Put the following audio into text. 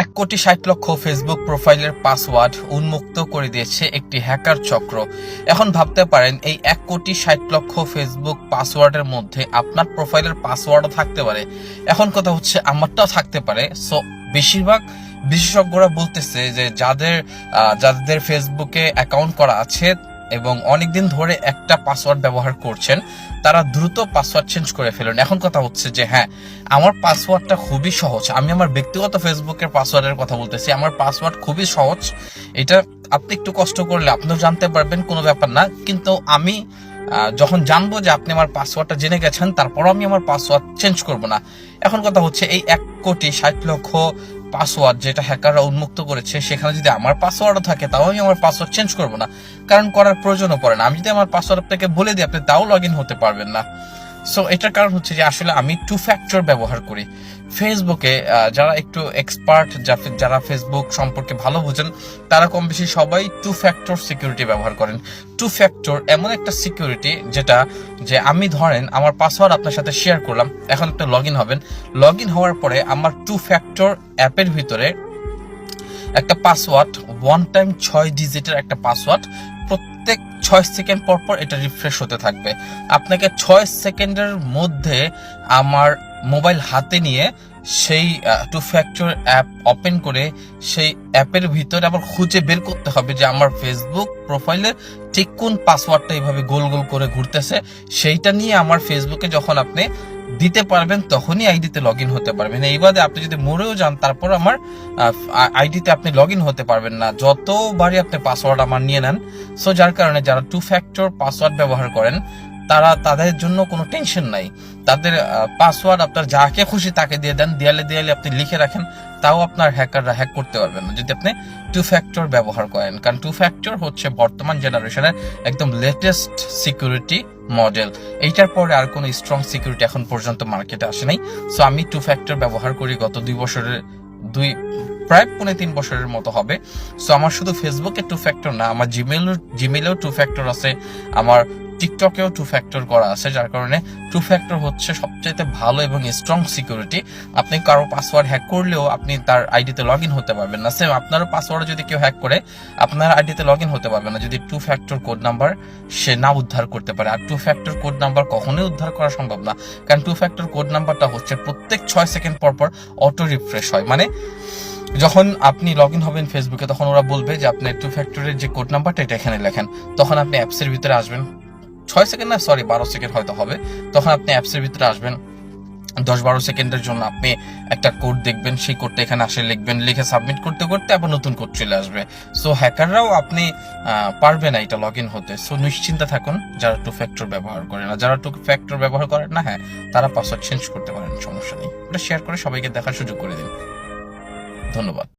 1,60,00,000 Facebook প্রোফাইলের password উন্মুক্ত করে দিয়েছে একটি হ্যাকার চক্র। এখন ভাবতে পারেন এই 1,60,00,000 ফেসবুক পাসওয়ার্ডের মধ্যে আপনার প্রোফাইলের পাসওয়ার্ডও থাকতে পারে। এখন কথা হচ্ছে আমারটাও থাকতে পারে। সো বেশিরভাগ বিশেষজ্ঞরা বলতেছে যে যাদের ফেসবুকে অ্যাকাউন্ট করা আছে এবং অনেকদিন ধরে একটা পাসওয়ার্ড ব্যবহার করছেন, তারা দ্রুত পাসওয়ার্ড চেঞ্জ করে ফেলুন। এখন কথা হচ্ছে যে হ্যাঁ, আমার পাসওয়ার্ডটা খুবই সহজ। আমি আমার ব্যক্তিগত ফেসবুকের পাসওয়ার্ডের কথা বলতেছি। আমার পাসওয়ার্ড খুবই সহজ। এটা আপনি একটু কষ্ট করলে আপনিও জানতে পারবেন, কোনো ব্যাপার না। কিন্তু আমি যখন জানবো যে আপনি আমার পাসওয়ার্ডটা জেনে গেছেন, তারপরও আমি আমার পাসওয়ার্ড চেঞ্জ করব না। এখন কথা হচ্ছে এই 1,60,00,000 পাসওয়ার্ড যেটা হ্যাকাররা উন্মুক্ত করেছে, সেখানে যদি আমার পাসওয়ার্ডও থাকে তাও আমি আমার পাসওয়ার্ড চেঞ্জ করব না, কারণ করার প্রয়োজনও পড়ে না। আমি যদি আমার পাসওয়ার্ড আপনাকে বলে দিই, আপনি তাও লগ ইন হতে পারবেন না। সো এটার কারণ হচ্ছে যে আসলে আমি 2 ফ্যাক্টর ব্যবহার করি ফেসবুকে। যারা একটু এক্সপার্ট, যারা ফেসবুক সম্পর্কে ভালো বুঝেন, তারা কম বেশি সবাই 2 ফ্যাক্টর সিকিউরিটি ব্যবহার করেন। 2 ফ্যাক্টর এমন একটা সিকিউরিটি যেটা যে আমি ধরেন আমার পাসওয়ার্ড আপনার সাথে শেয়ার করলাম, এখন আপনি লগ ইন হবেন। লগ ইন হওয়ার পরে আমার 2 ফ্যাক্টর অ্যাপের ভিতরে একটা পাসওয়ার্ড, 1 টাইম 6 ডিজিটের একটা পাসওয়ার্ড, প্রত্যেক 6 সেকেন্ড পর পর এটা রিফ্রেশ হতে থাকবে। আপনাকে 6 সেকেন্ডের মধ্যে আমার মোবাইল হাতে নিয়ে সেই 2 ফ্যাক্টর অ্যাপ ওপেন করে সেই অ্যাপের ভিতরে আবার খুঁজে বের করতে হবে যে আমার ফেসবুক প্রোফাইলের ঠিক কোন পাসওয়ার্ডটা এইভাবে গোল গোল করে ঘুরতেছে, সেইটা নিয়ে আমার ফেসবুকে যখন আপনি দিতে পারবেন তখনই আইডিতে লগ ইন হতে পারবেন। এইবারে আপনি যদি মরেও যান, তারপর আমার আইডিতে আপনি লগ ইন হতে পারবেন না, যতবারই আপনি পাসওয়ার্ড আমার নিয়ে নেন। সো যার কারণে যারা 2 ফ্যাক্টর পাসওয়ার্ড ব্যবহার করেন, তাদের জন্য কোনো টেনশন নাই। তাদের পাসওয়ার্ড আপনার যাকে খুশি তাকে দিয়ে দেন, দেয়ালে আপনি লিখে রাখেন, তাও আপনার হ্যাকাররা হ্যাক করতে পারবেন না যদি আপনি 2 ফ্যাক্টর ব্যবহার করেন। কারণ 2 ফ্যাক্টর হচ্ছে বর্তমান জেনারেশনের একদম লেটেস্ট সিকিউরিটি মডেল। এইটার পরে আর কোনো স্ট্রং সিকিউরিটি এখন পর্যন্ত মার্কেটে আসে নাই। সো আমি 2 ফ্যাক্টর ব্যবহার করি গত প্রায় 3 বছরের মতো হবে। সো আমার শুধু ফেসবুকে 2 ফ্যাক্টর না, আমার জিমেলেও 2 ফ্যাক্টর আছে, আমার টিকটকেও 2 ফ্যাক্টর করা আছে। যার কারণে 2 ফ্যাক্টর হচ্ছে সবচেয়ে ভালো এবং স্ট্রং সিকিউরিটি। আপনি কারো পাসওয়ার্ড হ্যাক করলেও আপনি তার আইডিতে লগ ইন হতে পারবেন না। সেম আপনারও পাসওয়ার্ড যদি কেউ হ্যাক করে, আপনার আইডিতে লগ ইন হতে পারবেন না যদি 2 ফ্যাক্টর কোড নাম্বার সে না উদ্ধার করতে পারে। আর 2 ফ্যাক্টর কোড নাম্বার কখনোই উদ্ধার করা সম্ভব না, কারণ 2 ফ্যাক্টর কোড নাম্বারটা হচ্ছে প্রত্যেক 6 সেকেন্ড পর পর অটো রিফ্রেশ হয়। মানে যখন আপনি লগ ইন হবেন ফেসবুকে, তখন ওরা বলবে যে আপনার 2 ফ্যাক্টরের যে কোড নাম্বারটা এটা এখানে লেখেন। তখন আপনি অ্যাপসের ভিতরে আসবেন, 6 সেকেন্ড না, 12 সেকেন্ড হয়তো হবে। তখন আপনি অ্যাপসের ভিতরে আসবেন, 10-12 সেকেন্ডের জন্য আপনি একটা কোড দেখবেন, সেই কোডটা এখানে আসে লিখবেন, লিখে সাবমিট করতে করতে আবার নতুন কোড চলে আসবে। সো হ্যাকাররাও আপনি পারবে না এটা লগ ইন হতে। সো নিশ্চিন্তে থাকুন যারা 2 ফ্যাক্টর ব্যবহার করে না। যারা 2 ফ্যাক্টর ব্যবহার করেন না, হ্যাঁ, তারা পাসওয়ার্ড চেঞ্জ করতে পারেন, সমস্যা নেই। এটা শেয়ার করে সবাইকে দেখার সুযোগ করে দিন। ধন্যবাদ।